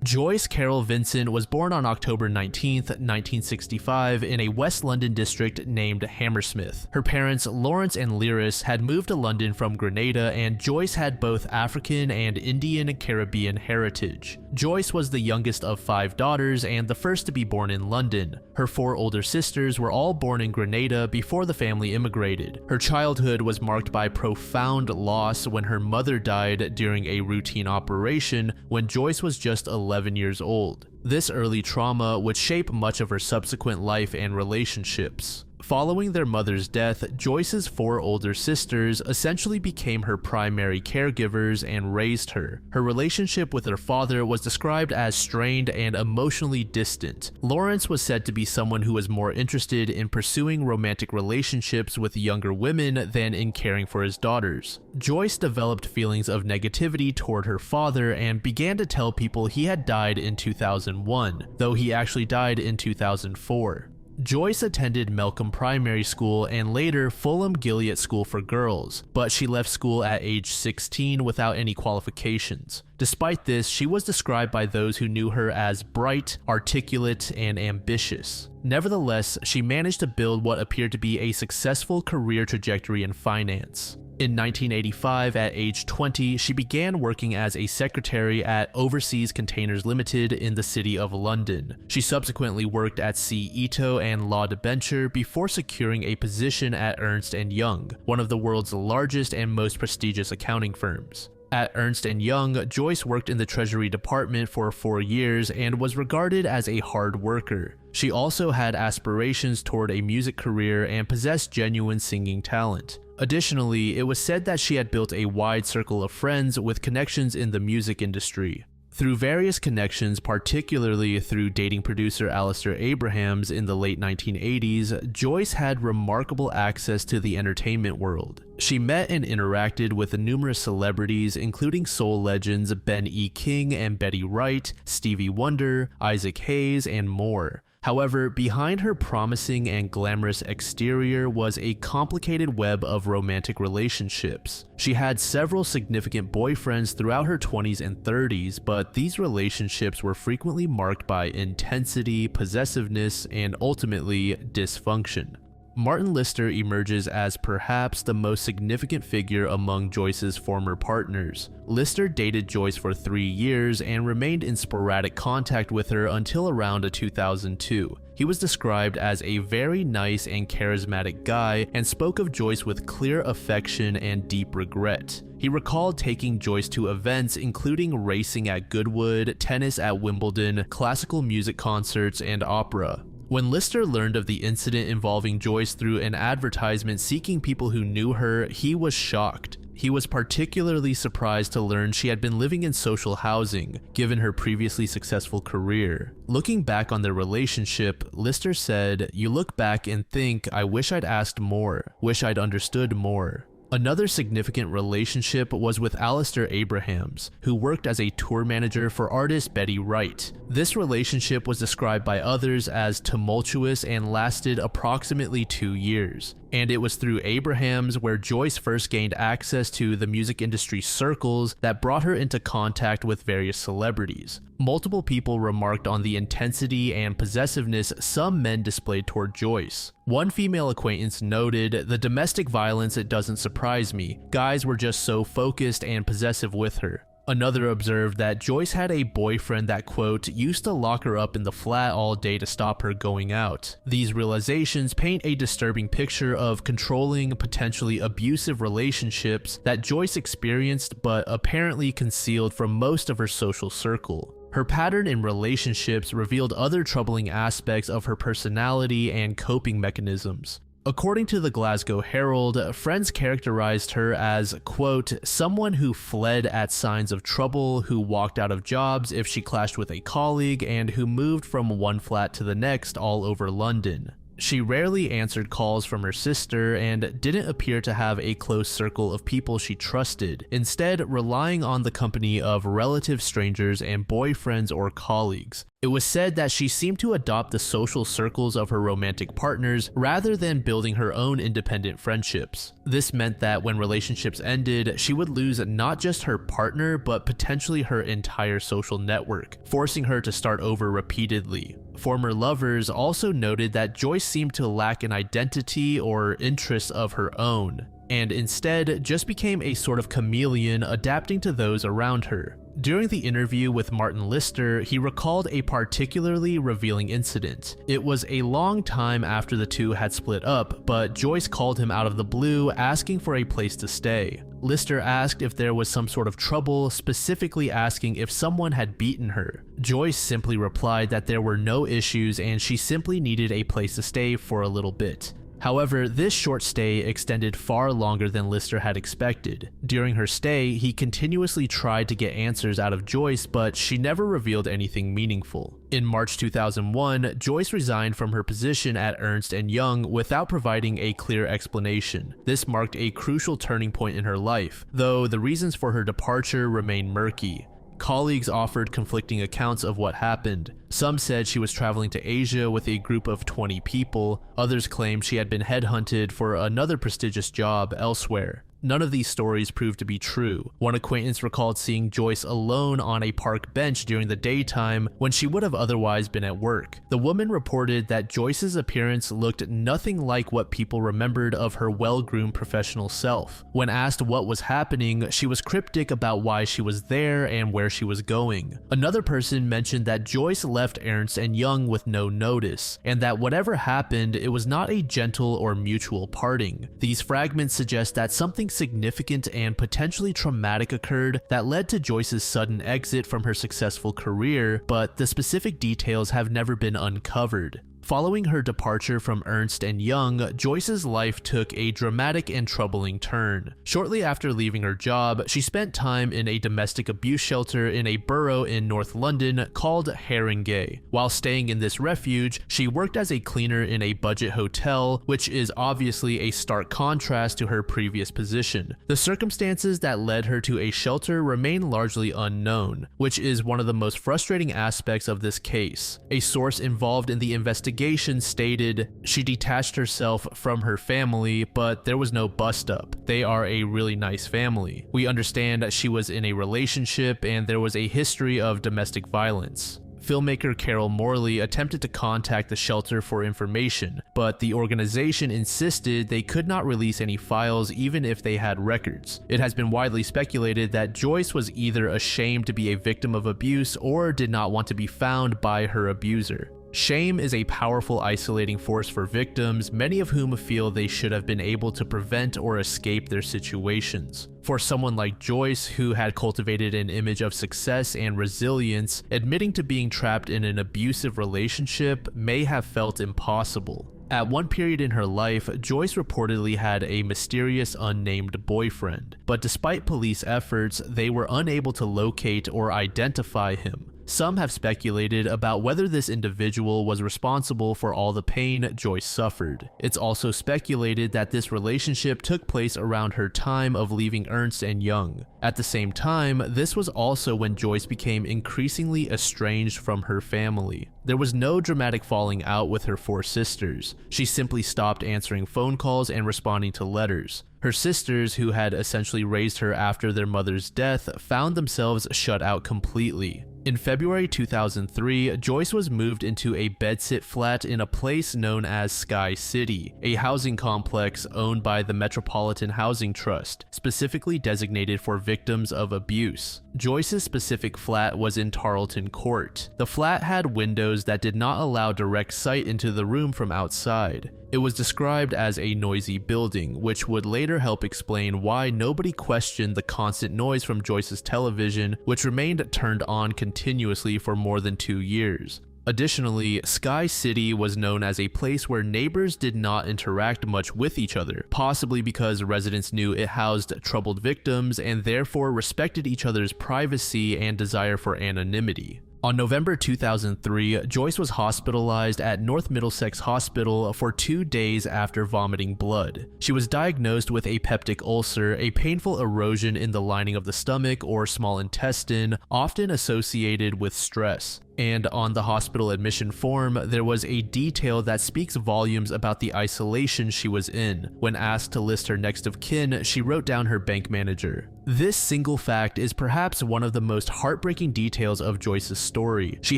Joyce Carol Vincent was born on October 19, 1965 in a West London district named Hammersmith. Her parents, Lawrence and Lyris, had moved to London from Grenada, and Joyce had both African and Indian Caribbean heritage. Joyce was the youngest of 5 daughters and the first to be born in London. Her 4 older sisters were all born in Grenada before the family immigrated. Her childhood was marked by profound loss when her mother died during a routine operation when Joyce was just 11 years old. This early trauma would shape much of her subsequent life and relationships. Following their mother's death, Joyce's 4 older sisters essentially became her primary caregivers and raised her. Her relationship with her father was described as strained and emotionally distant. Lawrence was said to be someone who was more interested in pursuing romantic relationships with younger women than in caring for his daughters. Joyce developed feelings of negativity toward her father and began to tell people he had died in 2001, though he actually died in 2004. Joyce attended Melcombe Primary School and later Fulham Gilead School for Girls, but she left school at age 16 without any qualifications. Despite this, she was described by those who knew her as bright, articulate, and ambitious. Nevertheless, she managed to build what appeared to be a successful career trajectory in finance. In 1985, at age 20, she began working as a secretary at Overseas Containers Limited in the City of London. She subsequently worked at C. Ito and Law Debenture before securing a position at Ernst & Young, one of the world's largest and most prestigious accounting firms. At Ernst & Young, Joyce worked in the Treasury Department for 4 years and was regarded as a hard worker. She also had aspirations toward a music career and possessed genuine singing talent. Additionally, it was said that she had built a wide circle of friends with connections in the music industry. Through various connections, particularly through dating producer Alistair Abrahams in the late 1980s, Joyce had remarkable access to the entertainment world. She met and interacted with numerous celebrities, including soul legends Ben E. King and Betty Wright, Stevie Wonder, Isaac Hayes, and more. However, behind her promising and glamorous exterior was a complicated web of romantic relationships. She had several significant boyfriends throughout her 20s and 30s, but these relationships were frequently marked by intensity, possessiveness, and ultimately dysfunction. Martin Lister emerges as perhaps the most significant figure among Joyce's former partners. Lister dated Joyce for 3 years and remained in sporadic contact with her until around 2002. He was described as a very nice and charismatic guy and spoke of Joyce with clear affection and deep regret. He recalled taking Joyce to events including racing at Goodwood, tennis at Wimbledon, classical music concerts, and opera. When Lister learned of the incident involving Joyce through an advertisement seeking people who knew her, he was shocked. He was particularly surprised to learn she had been living in social housing, given her previously successful career. Looking back on their relationship, Lister said, "You look back and think, I wish I'd asked more, wish I'd understood more." Another significant relationship was with Alistair Abrahams, who worked as a tour manager for artist Betty Wright. This relationship was described by others as tumultuous and lasted approximately 2 years. And it was through Abrahams where Joyce first gained access to the music industry circles that brought her into contact with various celebrities. Multiple people remarked on the intensity and possessiveness some men displayed toward Joyce. One female acquaintance noted, "The domestic violence, it doesn't surprise me. Guys were just so focused and possessive with her." Another observed that Joyce had a boyfriend that, quote, used to lock her up in the flat all day to stop her going out. These realizations paint a disturbing picture of controlling, potentially abusive relationships that Joyce experienced but apparently concealed from most of her social circle. Her pattern in relationships revealed other troubling aspects of her personality and coping mechanisms. According to the Glasgow Herald, friends characterized her as, quote, someone who fled at signs of trouble, who walked out of jobs if she clashed with a colleague, and who moved from one flat to the next all over London. She rarely answered calls from her sister and didn't appear to have a close circle of people she trusted, instead relying on the company of relative strangers and boyfriends or colleagues. It was said that she seemed to adopt the social circles of her romantic partners rather than building her own independent friendships. This meant that when relationships ended, she would lose not just her partner, but potentially her entire social network, forcing her to start over repeatedly. Former lovers also noted that Joyce seemed to lack an identity or interests of her own, and instead just became a sort of chameleon adapting to those around her. During the interview with Martin Lister, he recalled a particularly revealing incident. It was a long time after the two had split up, but Joyce called him out of the blue asking for a place to stay. Lister asked if there was some sort of trouble, specifically asking if someone had beaten her. Joyce simply replied that there were no issues and she simply needed a place to stay for a little bit. However, this short stay extended far longer than Lister had expected. During her stay, he continuously tried to get answers out of Joyce, but she never revealed anything meaningful. In March 2001, Joyce resigned from her position at Ernst & Young without providing a clear explanation. This marked a crucial turning point in her life, though the reasons for her departure remain murky. Colleagues offered conflicting accounts of what happened. Some said she was traveling to Asia with a group of 20 people. Others claimed she had been headhunted for another prestigious job elsewhere. None of these stories proved to be true. One acquaintance recalled seeing Joyce alone on a park bench during the daytime when she would have otherwise been at work. The woman reported that Joyce's appearance looked nothing like what people remembered of her well-groomed professional self. When asked what was happening, she was cryptic about why she was there and where she was going. Another person mentioned that Joyce left Ernst & Young with no notice, and that whatever happened, it was not a gentle or mutual parting. These fragments suggest that something significant and potentially traumatic occurred that led to Joyce's sudden exit from her successful career, but the specific details have never been uncovered. Following her departure from Ernst & Young, Joyce's life took a dramatic and troubling turn. Shortly after leaving her job, she spent time in a domestic abuse shelter in a borough in North London called Haringey. While staying in this refuge, she worked as a cleaner in a budget hotel, which is obviously a stark contrast to her previous position. The circumstances that led her to a shelter remain largely unknown, which is one of the most frustrating aspects of this case. A source involved in the investigation stated she detached herself from her family, but there was no bust-up. They are a really nice family. We understand that she was in a relationship and there was a history of domestic violence. Filmmaker Carol Morley attempted to contact the shelter for information, but the organization insisted they could not release any files even if they had records. It has been widely speculated that Joyce was either ashamed to be a victim of abuse or did not want to be found by her abuser. Shame is a powerful isolating force for victims, many of whom feel they should have been able to prevent or escape their situations. For someone like Joyce, who had cultivated an image of success and resilience, admitting to being trapped in an abusive relationship may have felt impossible. At one period in her life, Joyce reportedly had a mysterious unnamed boyfriend, but despite police efforts, they were unable to locate or identify him. Some have speculated about whether this individual was responsible for all the pain Joyce suffered. It's also speculated that this relationship took place around her time of leaving Ernst & Young. At the same time, this was also when Joyce became increasingly estranged from her family. There was no dramatic falling out with her 4 sisters. She simply stopped answering phone calls and responding to letters. Her sisters, who had essentially raised her after their mother's death, found themselves shut out completely. In February 2003, Joyce was moved into a bedsit flat in a place known as Sky City, a housing complex owned by the Metropolitan Housing Trust, specifically designated for victims of abuse. Joyce's specific flat was in Tarleton Court. The flat had windows that did not allow direct sight into the room from outside. It was described as a noisy building, which would later help explain why nobody questioned the constant noise from Joyce's television, which remained turned on continuously for more than 2 years. Additionally, Sky City was known as a place where neighbors did not interact much with each other, possibly because residents knew it housed troubled victims and therefore respected each other's privacy and desire for anonymity. On November 2003, Joyce was hospitalized at North Middlesex Hospital for 2 days after vomiting blood. She was diagnosed with a peptic ulcer, a painful erosion in the lining of the stomach or small intestine, often associated with stress. And on the hospital admission form, there was a detail that speaks volumes about the isolation she was in. When asked to list her next of kin, she wrote down her bank manager. This single fact is perhaps one of the most heartbreaking details of Joyce's story. She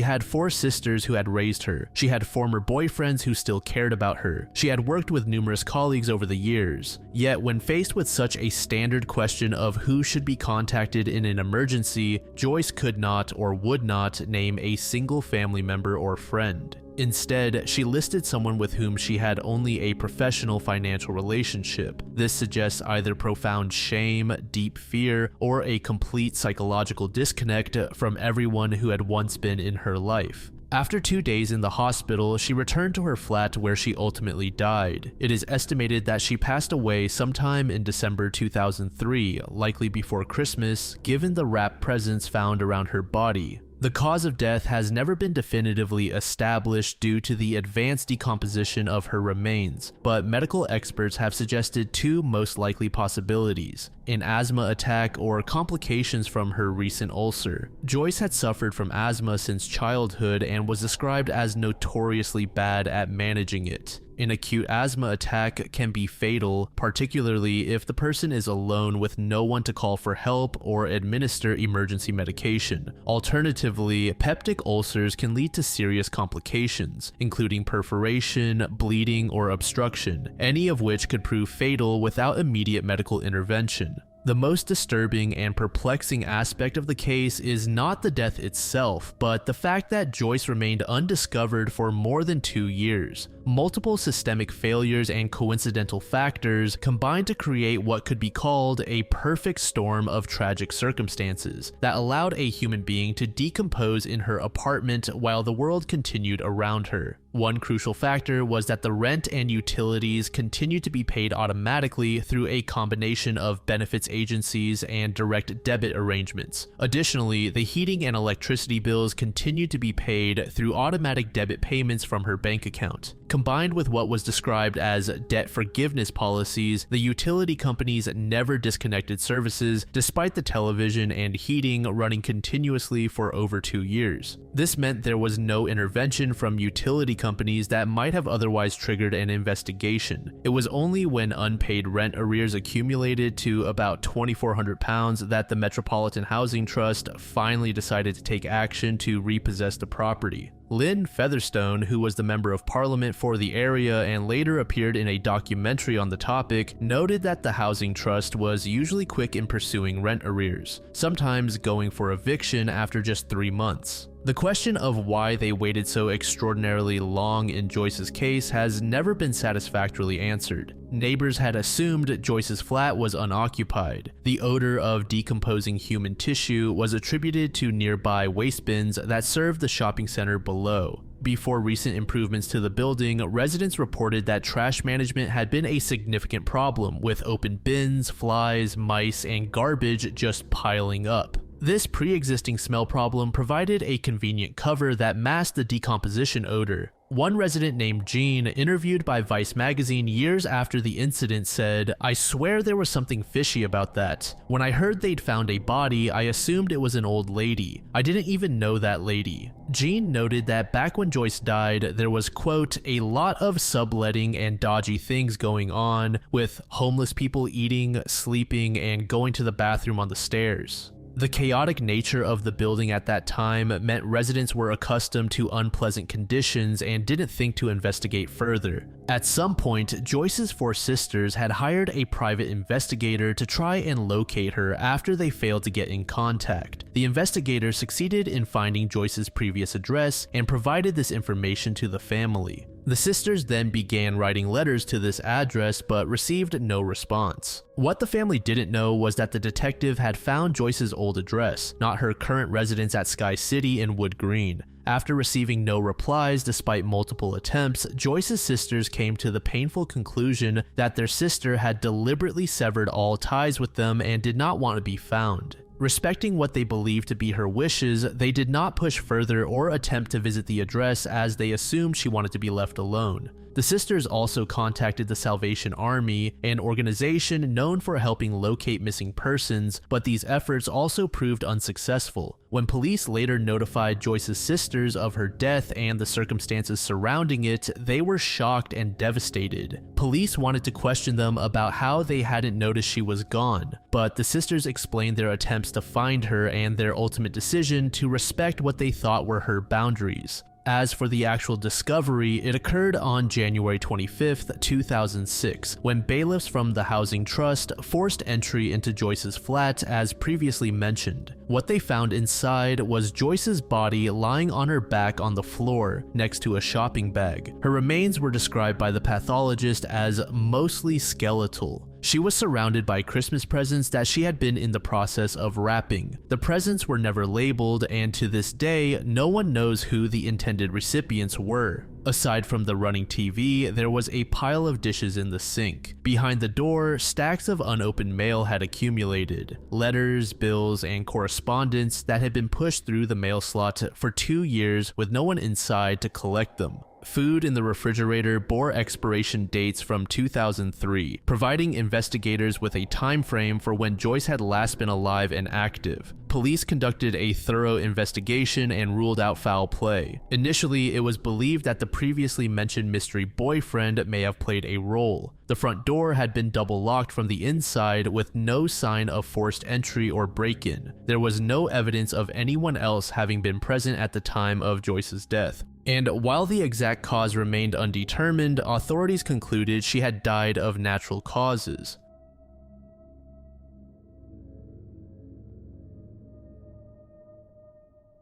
had 4 sisters who had raised her. She had former boyfriends who still cared about her. She had worked with numerous colleagues over the years. Yet when faced with such a standard question of who should be contacted in an emergency, Joyce could not or would not name a single family member or friend. Instead, she listed someone with whom she had only a professional financial relationship. This suggests either profound shame, deep fear, or a complete psychological disconnect from everyone who had once been in her life. After 2 days in the hospital, she returned to her flat where she ultimately died. It is estimated that she passed away sometime in December 2003, likely before Christmas, given the wrapped presents found around her body. The cause of death has never been definitively established due to the advanced decomposition of her remains, but medical experts have suggested 2 most likely possibilities: an asthma attack or complications from her recent ulcer. Joyce had suffered from asthma since childhood and was described as notoriously bad at managing it. An acute asthma attack can be fatal, particularly if the person is alone with no one to call for help or administer emergency medication. Alternatively, peptic ulcers can lead to serious complications, including perforation, bleeding, or obstruction, any of which could prove fatal without immediate medical intervention. The most disturbing and perplexing aspect of the case is not the death itself, but the fact that Joyce remained undiscovered for more than 2 years. Multiple systemic failures and coincidental factors combined to create what could be called a perfect storm of tragic circumstances that allowed a human being to decompose in her apartment while the world continued around her. One crucial factor was that the rent and utilities continued to be paid automatically through a combination of benefits agencies and direct debit arrangements. Additionally, the heating and electricity bills continued to be paid through automatic debit payments from her bank account. Combined with what was described as debt forgiveness policies, the utility companies never disconnected services despite the television and heating running continuously for over 2 years. This meant there was no intervention from utility companies that might have otherwise triggered an investigation. It was only when unpaid rent arrears accumulated to about £2,400 that the Metropolitan Housing Trust finally decided to take action to repossess the property. Lynn Featherstone, who was the Member of Parliament for the area and later appeared in a documentary on the topic, noted that the Housing Trust was usually quick in pursuing rent arrears, sometimes going for eviction after just 3 months. The question of why they waited so extraordinarily long in Joyce's case has never been satisfactorily answered. Neighbors had assumed Joyce's flat was unoccupied. The odor of decomposing human tissue was attributed to nearby waste bins that served the shopping center below. Before recent improvements to the building, residents reported that trash management had been a significant problem, with open bins, flies, mice, and garbage just piling up. This pre-existing smell problem provided a convenient cover that masked the decomposition odor. One resident named Jean, interviewed by Vice magazine years after the incident, said, "I swear there was something fishy about that. When I heard they'd found a body, I assumed it was an old lady. I didn't even know that lady." Jean noted that back when Joyce died, there was, quote, "a lot of subletting and dodgy things going on, with homeless people eating, sleeping, and going to the bathroom on the stairs." The chaotic nature of the building at that time meant residents were accustomed to unpleasant conditions and didn't think to investigate further. At some point, Joyce's 4 sisters had hired a private investigator to try and locate her after they failed to get in contact. The investigator succeeded in finding Joyce's previous address and provided this information to the family. The sisters then began writing letters to this address but received no response. What the family didn't know was that the detective had found Joyce's old address, not her current residence at Sky City in Wood Green. After receiving no replies despite multiple attempts, Joyce's sisters came to the painful conclusion that their sister had deliberately severed all ties with them and did not want to be found. Respecting what they believed to be her wishes, they did not push further or attempt to visit the address as they assumed she wanted to be left alone. The sisters also contacted the Salvation Army, an organization known for helping locate missing persons, but these efforts also proved unsuccessful. When police later notified Joyce's sisters of her death and the circumstances surrounding it, they were shocked and devastated. Police wanted to question them about how they hadn't noticed she was gone, but the sisters explained their attempts to find her and their ultimate decision to respect what they thought were her boundaries. As for the actual discovery, it occurred on January 25th, 2006, when bailiffs from the Housing Trust forced entry into Joyce's flat as previously mentioned. What they found inside was Joyce's body lying on her back on the floor next to a shopping bag. Her remains were described by the pathologist as mostly skeletal. She was surrounded by Christmas presents that she had been in the process of wrapping. The presents were never labeled, and to this day, no one knows who the intended recipients were. Aside from the running TV, there was a pile of dishes in the sink. Behind the door, stacks of unopened mail had accumulated. Letters, bills, and correspondence that had been pushed through the mail slot for 2 years with no one inside to collect them. Food in the refrigerator bore expiration dates from 2003, providing investigators with a time frame for when Joyce had last been alive and active. Police conducted a thorough investigation and ruled out foul play. Initially, it was believed that the previously mentioned mystery boyfriend may have played a role. The front door had been double locked from the inside with no sign of forced entry or break-in. There was no evidence of anyone else having been present at the time of Joyce's death. And while the exact cause remained undetermined, authorities concluded she had died of natural causes.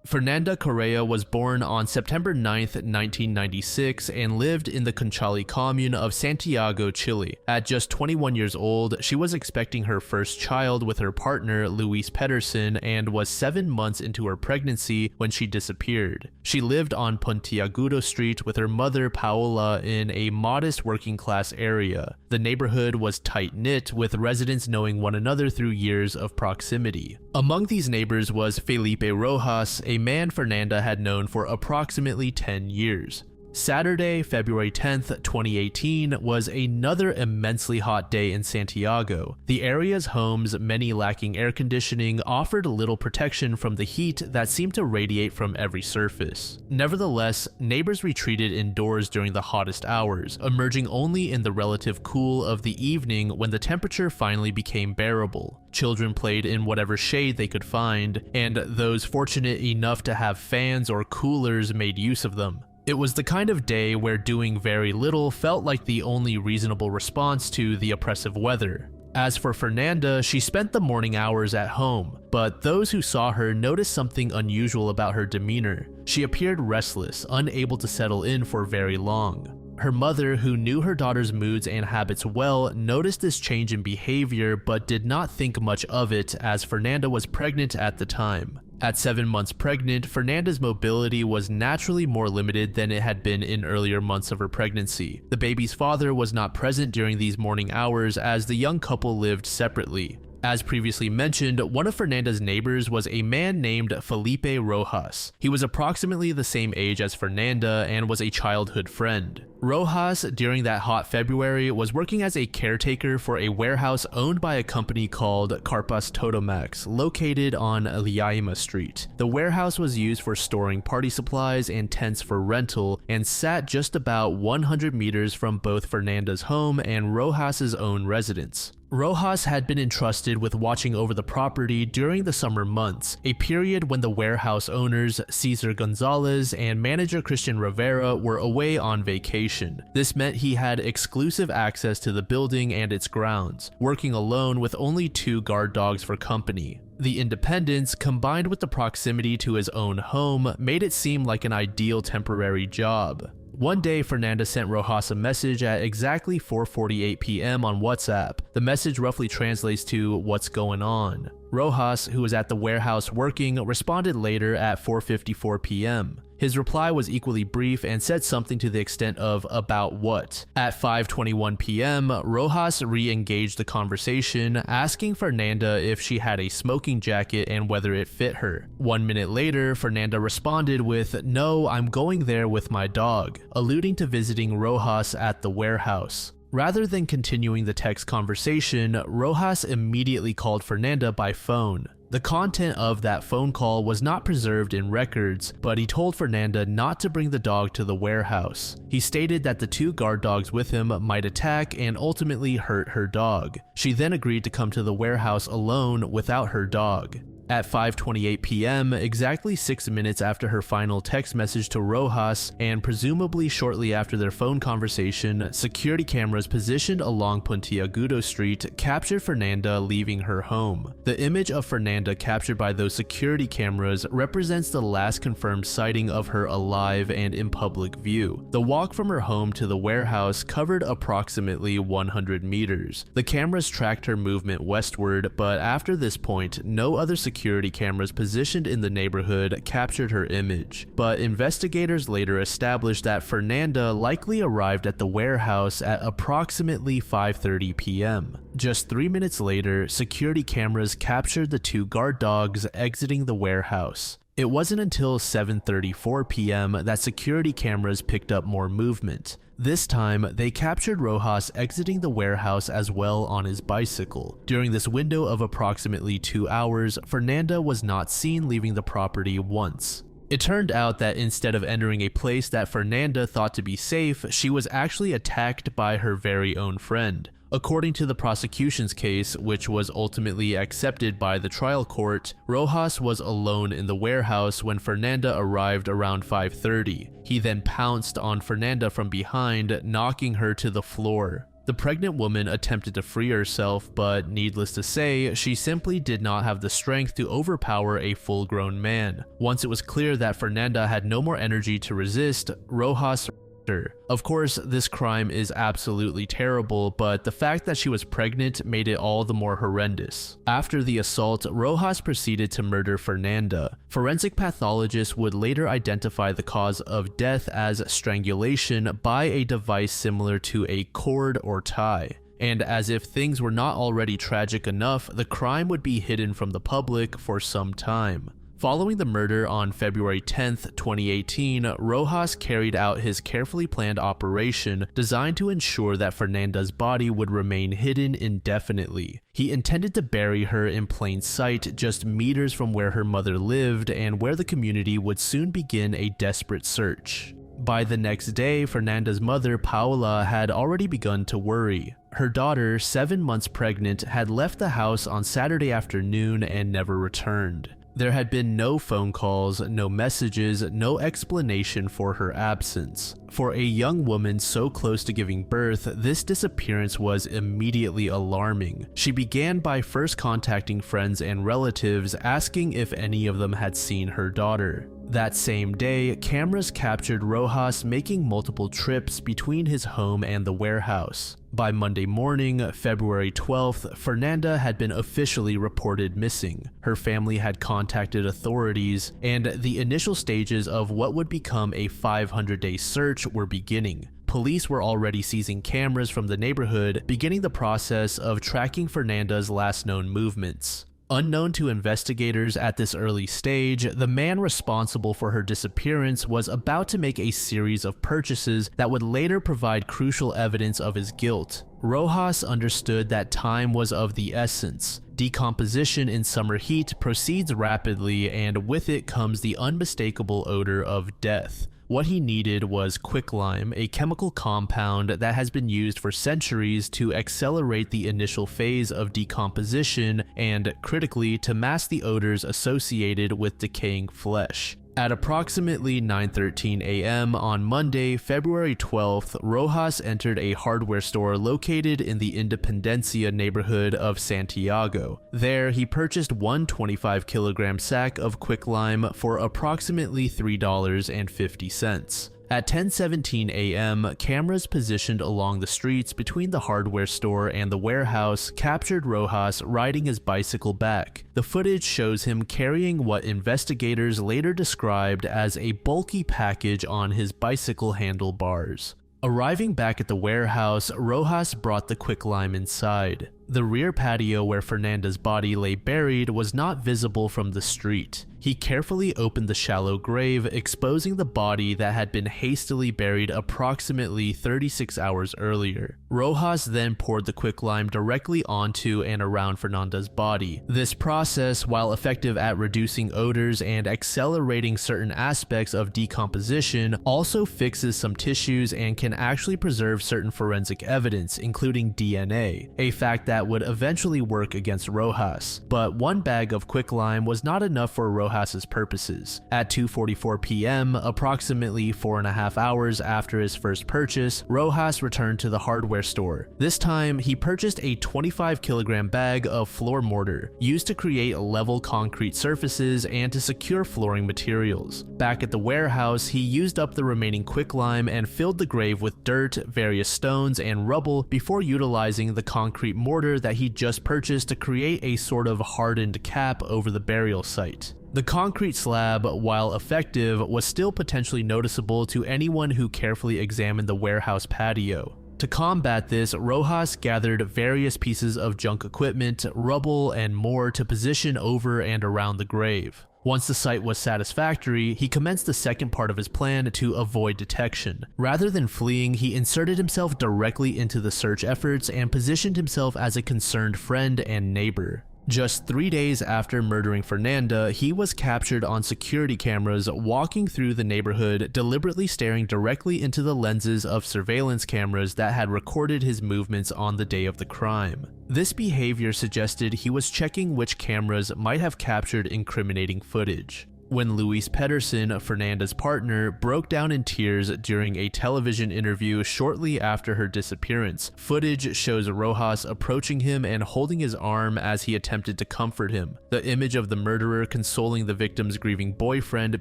Fernanda Correa was born on September 9, 1996 and lived in the Conchali commune of Santiago, Chile. At just 21 years old, she was expecting her first child with her partner, Luis Pedersen, and was 7 months into her pregnancy when she disappeared. She lived on Pontiagudo Street with her mother, Paola, in a modest working-class area. The neighborhood was tight-knit, with residents knowing one another through years of proximity. Among these neighbors was Felipe Rojas, a man Fernanda had known for approximately 10 years. Saturday, February 10th, 2018 was another immensely hot day in Santiago. The area's homes, many lacking air conditioning, offered little protection from the heat that seemed to radiate from every surface. Nevertheless, neighbors retreated indoors during the hottest hours, emerging only in the relative cool of the evening when the temperature finally became bearable. Children played in whatever shade they could find, and those fortunate enough to have fans or coolers made use of them. It was the kind of day where doing very little felt like the only reasonable response to the oppressive weather. As for Fernanda, she spent the morning hours at home, but those who saw her noticed something unusual about her demeanor. She appeared restless, unable to settle in for very long. Her mother, who knew her daughter's moods and habits well, noticed this change in behavior but did not think much of it as Fernanda was pregnant at the time. At 7 months pregnant, Fernanda's mobility was naturally more limited than it had been in earlier months of her pregnancy. The baby's father was not present during these morning hours as the young couple lived separately. As previously mentioned, one of Fernanda's neighbors was a man named Felipe Rojas. He was approximately the same age as Fernanda and was a childhood friend. Rojas, during that hot February, was working as a caretaker for a warehouse owned by a company called Carpas Totomax, located on Liaima Street. The warehouse was used for storing party supplies and tents for rental and sat just about 100 meters from both Fernanda's home and Rojas's own residence. Rojas had been entrusted with watching over the property during the summer months, a period when the warehouse owners, Cesar Gonzalez and manager Christian Rivera, were away on vacation. This meant he had exclusive access to the building and its grounds, working alone with only 2 guard dogs for company. The independence, combined with the proximity to his own home, made it seem like an ideal temporary job. One day, Fernanda sent Rojas a message at exactly 4:48 p.m. on WhatsApp. The message roughly translates to "What's going on?" Rojas, who was at the warehouse working, responded later at 4:54 p.m. His reply was equally brief and said something to the extent of "about what?" At 5:21 p.m., Rojas re-engaged the conversation, asking Fernanda if she had a smoking jacket and whether it fit her. 1 minute later, Fernanda responded with, "No, I'm going there with my dog," alluding to visiting Rojas at the warehouse. Rather than continuing the text conversation, Rojas immediately called Fernanda by phone. The content of that phone call was not preserved in records, but he told Fernanda not to bring the dog to the warehouse. He stated that the 2 guard dogs with him might attack and ultimately hurt her dog. She then agreed to come to the warehouse alone without her dog. At 5:28 p.m., exactly 6 minutes after her final text message to Rojas, and presumably shortly after their phone conversation, security cameras positioned along Puntiagudo Street captured Fernanda leaving her home. The image of Fernanda captured by those security cameras represents the last confirmed sighting of her alive and in public view. The walk from her home to the warehouse covered approximately 100 meters. The cameras tracked her movement westward, but after this point, no other security cameras positioned in the neighborhood captured her image, but investigators later established that Fernanda likely arrived at the warehouse at approximately 5:30 p.m. Just 3 minutes later, security cameras captured the 2 guard dogs exiting the warehouse. It wasn't until 7:34 p.m. that security cameras picked up more movement. This time, they captured Rojas exiting the warehouse as well on his bicycle. During this window of approximately 2 hours, Fernanda was not seen leaving the property once. It turned out that instead of entering a place that Fernanda thought to be safe, she was actually attacked by her very own friend. According to the prosecution's case, which was ultimately accepted by the trial court, Rojas was alone in the warehouse when Fernanda arrived around 5:30. He then pounced on Fernanda from behind, knocking her to the floor. The pregnant woman attempted to free herself, but needless to say, she simply did not have the strength to overpower a full-grown man. Once it was clear that Fernanda had no more energy to resist, Rojas her. Of course, this crime is absolutely terrible, but the fact that she was pregnant made it all the more horrendous. After the assault, Rojas proceeded to murder Fernanda. Forensic pathologists would later identify the cause of death as strangulation by a device similar to a cord or tie. And as if things were not already tragic enough, the crime would be hidden from the public for some time. Following the murder on February 10, 2018, Rojas carried out his carefully planned operation designed to ensure that Fernanda's body would remain hidden indefinitely. He intended to bury her in plain sight just meters from where her mother lived and where the community would soon begin a desperate search. By the next day, Fernanda's mother, Paula, had already begun to worry. Her daughter, 7 months pregnant, had left the house on Saturday afternoon and never returned. There had been no phone calls, no messages, no explanation for her absence. For a young woman so close to giving birth, this disappearance was immediately alarming. She began by first contacting friends and relatives, asking if any of them had seen her daughter. That same day, cameras captured Rojas making multiple trips between his home and the warehouse. By Monday morning, February 12th, Fernanda had been officially reported missing. Her family had contacted authorities, and the initial stages of what would become a 500-day search were beginning. Police were already seizing cameras from the neighborhood, beginning the process of tracking Fernanda's last known movements. Unknown to investigators at this early stage, the man responsible for her disappearance was about to make a series of purchases that would later provide crucial evidence of his guilt. Rojas understood that time was of the essence. Decomposition in summer heat proceeds rapidly, and with it comes the unmistakable odor of death. What he needed was quicklime, a chemical compound that has been used for centuries to accelerate the initial phase of decomposition and, critically, to mask the odors associated with decaying flesh. At approximately 9:13 a.m. on Monday, February 12th, Rojas entered a hardware store located in the Independencia neighborhood of Santiago. There, he purchased one 25-kilogram sack of quicklime for approximately $3.50. At 10:17 a.m., cameras positioned along the streets between the hardware store and the warehouse captured Rojas riding his bicycle back. The footage shows him carrying what investigators later described as a bulky package on his bicycle handlebars. Arriving back at the warehouse, Rojas brought the quicklime inside. The rear patio where Fernanda's body lay buried was not visible from the street. He carefully opened the shallow grave, exposing the body that had been hastily buried approximately 36 hours earlier. Rojas then poured the quicklime directly onto and around Fernanda's body. This process, while effective at reducing odors and accelerating certain aspects of decomposition, also fixes some tissues and can actually preserve certain forensic evidence, including DNA, a fact that would eventually work against Rojas. But one bag of quicklime was not enough for Rojas's purposes. At 2:44 p.m., approximately 4.5 hours after his first purchase, Rojas returned to the hardware store. This time, he purchased a 25-kilogram bag of floor mortar, used to create level concrete surfaces and to secure flooring materials. Back at the warehouse, he used up the remaining quicklime and filled the grave with dirt, various stones, and rubble before utilizing the concrete mortar that he just purchased to create a sort of hardened cap over the burial site. The concrete slab, while effective, was still potentially noticeable to anyone who carefully examined the warehouse patio. To combat this, Rojas gathered various pieces of junk equipment, rubble, and more to position over and around the grave. Once the site was satisfactory, he commenced the second part of his plan to avoid detection. Rather than fleeing, he inserted himself directly into the search efforts and positioned himself as a concerned friend and neighbor. Just 3 days after murdering Fernanda, he was captured on security cameras walking through the neighborhood, deliberately staring directly into the lenses of surveillance cameras that had recorded his movements on the day of the crime. This behavior suggested he was checking which cameras might have captured incriminating footage. When Louise Pedersen, Fernanda's partner, broke down in tears during a television interview shortly after her disappearance, footage shows Rojas approaching him and holding his arm as he attempted to comfort him. The image of the murderer consoling the victim's grieving boyfriend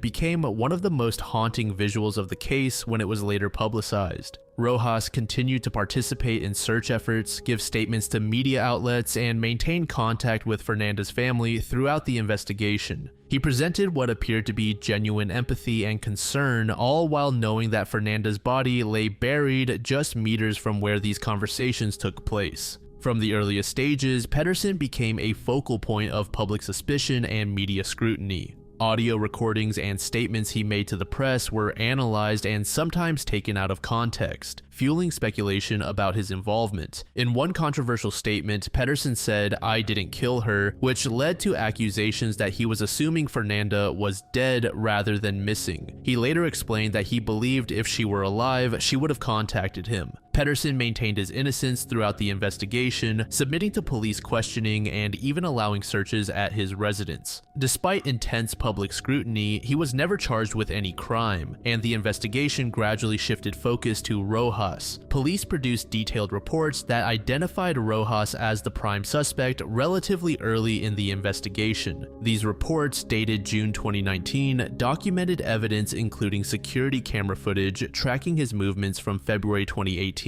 became one of the most haunting visuals of the case when it was later publicized. Rojas continued to participate in search efforts, give statements to media outlets, and maintain contact with Fernanda's family throughout the investigation. He presented what appeared to be genuine empathy and concern, all while knowing that Fernanda's body lay buried just meters from where these conversations took place. From the earliest stages, Pedersen became a focal point of public suspicion and media scrutiny. Audio recordings and statements he made to the press were analyzed and sometimes taken out of context, fueling speculation about his involvement. In one controversial statement, Pedersen said, "I didn't kill her," which led to accusations that he was assuming Fernanda was dead rather than missing. He later explained that he believed if she were alive, she would have contacted him. Pedersen maintained his innocence throughout the investigation, submitting to police questioning and even allowing searches at his residence. Despite intense public scrutiny, he was never charged with any crime, and the investigation gradually shifted focus to Rojas. Police produced detailed reports that identified Rojas as the prime suspect relatively early in the investigation. These reports, dated June 2019, documented evidence including security camera footage tracking his movements from February 2018.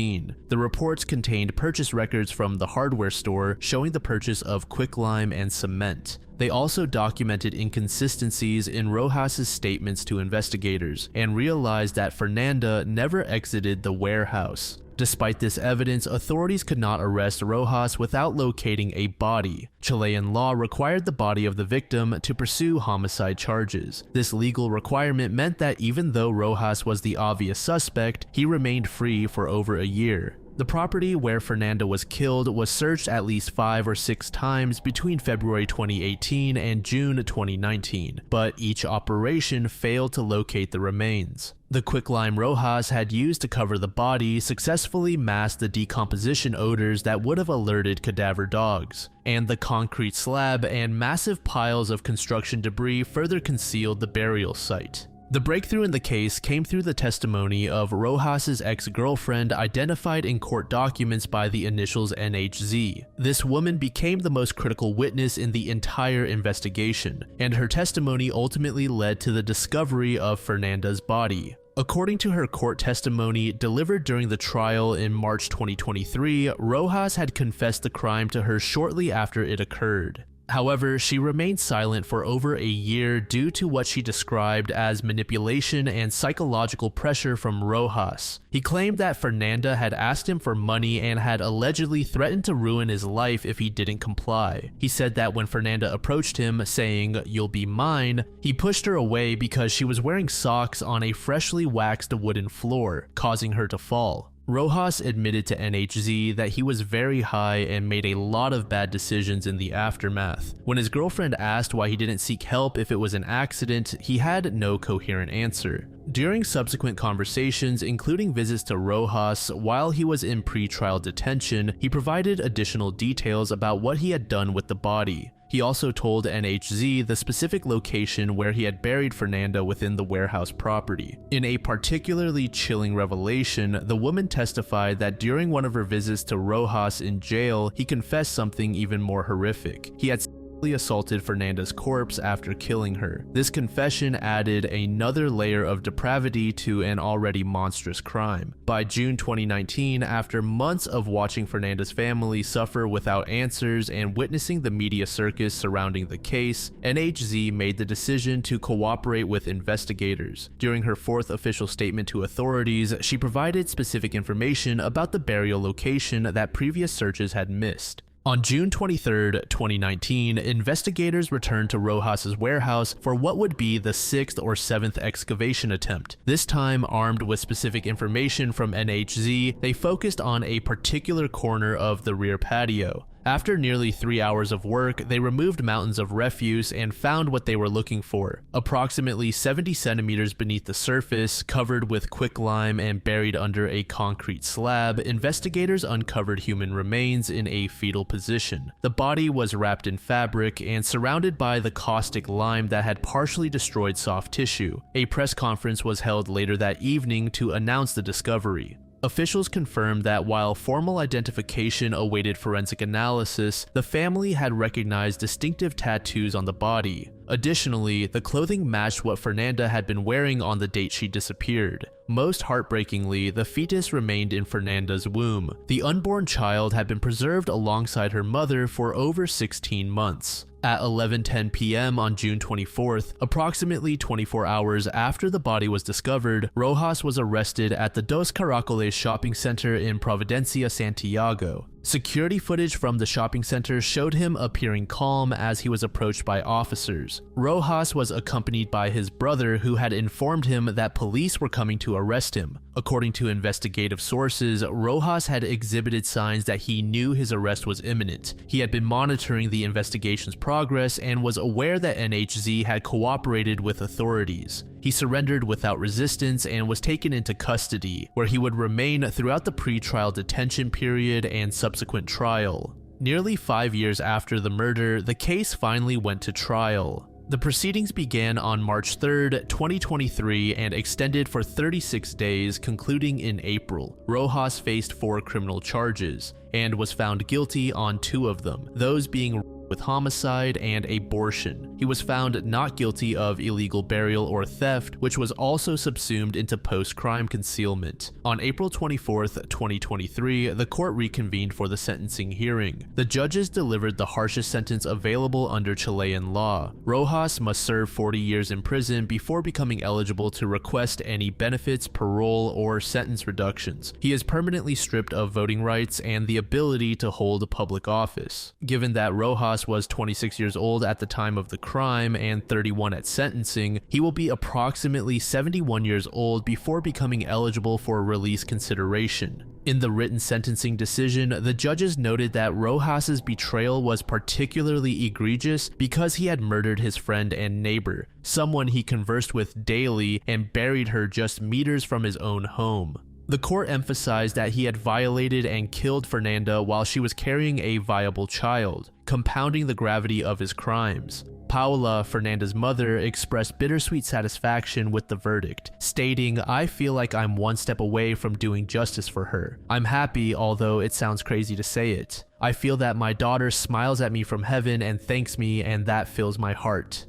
The reports contained purchase records from the hardware store showing the purchase of quicklime and cement. They also documented inconsistencies in Rojas's statements to investigators and realized that Fernanda never exited the warehouse. Despite this evidence, authorities could not arrest Rojas without locating a body. Chilean law required the body of the victim to pursue homicide charges. This legal requirement meant that even though Rojas was the obvious suspect, he remained free for over a year. The property where Fernanda was killed was searched at least 5 or 6 times between February 2018 and June 2019, but each operation failed to locate the remains. The quicklime Rojas had used to cover the body successfully masked the decomposition odors that would have alerted cadaver dogs, and the concrete slab and massive piles of construction debris further concealed the burial site. The breakthrough in the case came through the testimony of Rojas's ex-girlfriend identified in court documents by the initials NHZ. This woman became the most critical witness in the entire investigation, and her testimony ultimately led to the discovery of Fernanda's body. According to her court testimony delivered during the trial in March 2023, Rojas had confessed the crime to her shortly after it occurred. However, she remained silent for over a year due to what she described as manipulation and psychological pressure from Rojas. He claimed that Fernanda had asked him for money and had allegedly threatened to ruin his life if he didn't comply. He said that when Fernanda approached him, saying, "You'll be mine," he pushed her away because she was wearing socks on a freshly waxed wooden floor, causing her to fall. Rojas admitted to NHZ that he was very high and made a lot of bad decisions in the aftermath. When his girlfriend asked why he didn't seek help if it was an accident, he had no coherent answer. During subsequent conversations, including visits to Rojas while he was in pre-trial detention, he provided additional details about what he had done with the body. He also told NHZ the specific location where he had buried Fernanda within the warehouse property. In a particularly chilling revelation, the woman testified that during one of her visits to Rojas in jail, he confessed something even more horrific. He had assaulted Fernanda's corpse after killing her. This confession added another layer of depravity to an already monstrous crime. By June 2019, after months of watching Fernanda's family suffer without answers and witnessing the media circus surrounding the case, NHZ made the decision to cooperate with investigators. During her fourth official statement to authorities, she provided specific information about the burial location that previous searches had missed. On June 23, 2019, investigators returned to Rojas's warehouse for what would be the 6th or 7th excavation attempt. This time, armed with specific information from NHZ, they focused on a particular corner of the rear patio. After nearly 3 hours of work, they removed mountains of refuse and found what they were looking for. Approximately 70 centimeters beneath the surface, covered with quicklime and buried under a concrete slab, investigators uncovered human remains in a fetal position. The body was wrapped in fabric and surrounded by the caustic lime that had partially destroyed soft tissue. A press conference was held later that evening to announce the discovery. Officials confirmed that while formal identification awaited forensic analysis, the family had recognized distinctive tattoos on the body. Additionally, the clothing matched what Fernanda had been wearing on the date she disappeared. Most heartbreakingly, the fetus remained in Fernanda's womb. The unborn child had been preserved alongside her mother for over 16 months. At 11:10 p.m. on June 24th, approximately 24 hours after the body was discovered, Rojas was arrested at the Dos Caracoles shopping center in Providencia, Santiago. Security footage from the shopping center showed him appearing calm as he was approached by officers. Rojas was accompanied by his brother, who had informed him that police were coming to arrest him. According to investigative sources, Rojas had exhibited signs that he knew his arrest was imminent. He had been monitoring the investigation's progress and was aware that NHZ had cooperated with authorities. He surrendered without resistance and was taken into custody, where he would remain throughout the pre-trial detention period and subsequent trial. Nearly 5 years after the murder, the case finally went to trial. The proceedings began on March 3, 2023 and extended for 36 days, concluding in April. Rojas faced 4 criminal charges and was found guilty on 2 of them, those being with homicide and abortion. He was found not guilty of illegal burial or theft, which was also subsumed into post-crime concealment. On April 24, 2023, the court reconvened for the sentencing hearing. The judges delivered the harshest sentence available under Chilean law. Rojas must serve 40 years in prison before becoming eligible to request any benefits, parole, or sentence reductions. He is permanently stripped of voting rights and the ability to hold public office. Given that Rojas was 26 years old at the time of the crime and 31 at sentencing, he will be approximately 71 years old before becoming eligible for release consideration. In the written sentencing decision, the judges noted that Rojas's betrayal was particularly egregious because he had murdered his friend and neighbor, someone he conversed with daily, and buried her just meters from his own home. The court emphasized that he had violated and killed Fernanda while she was carrying a viable child, compounding the gravity of his crimes. Paula, Fernanda's mother, expressed bittersweet satisfaction with the verdict, stating, "I feel like I'm one step away from doing justice for her. I'm happy, although it sounds crazy to say it. I feel that my daughter smiles at me from heaven and thanks me, and that fills my heart."